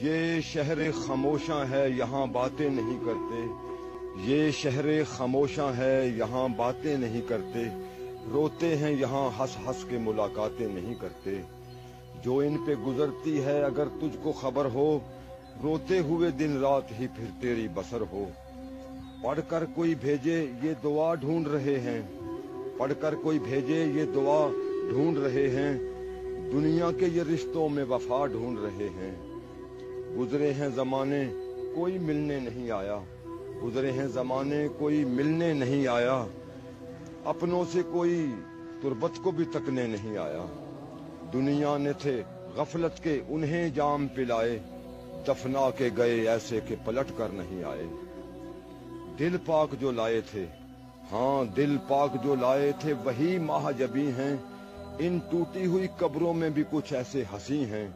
یہ شہر خاموشاں ہے یہاں باتیں نہیں کرتے، یہ شہر خاموشاں ہے یہاں باتیں نہیں کرتے، روتے ہیں یہاں ہنس ہنس کے ملاقاتیں نہیں کرتے۔ جو ان پہ گزرتی ہے اگر تجھ کو خبر ہو، روتے ہوئے دن رات ہی پھر تیری بسر ہو۔ پڑھ کر کوئی بھیجے یہ دعا ڈھونڈ رہے ہیں، پڑھ کر کوئی بھیجے یہ دعا ڈھونڈ رہے ہیں، دنیا کے یہ رشتوں میں وفا ڈھونڈ رہے ہیں۔ گزرے ہیں زمانے کوئی ملنے نہیں آیا، گزرے ہیں زمانے کوئی ملنے نہیں آیا، اپنوں سے کوئی تربت کو بھی تکنے نہیں آیا۔ دنیا نے تھے غفلت کے انہیں جام پلائے، دفنا کے گئے ایسے کہ پلٹ کر نہیں آئے۔ دل پاک جو لائے تھے، ہاں دل پاک جو لائے تھے وہی ماہ جبیں ہیں، ان ٹوٹی ہوئی قبروں میں بھی کچھ ایسے ہنسی ہیں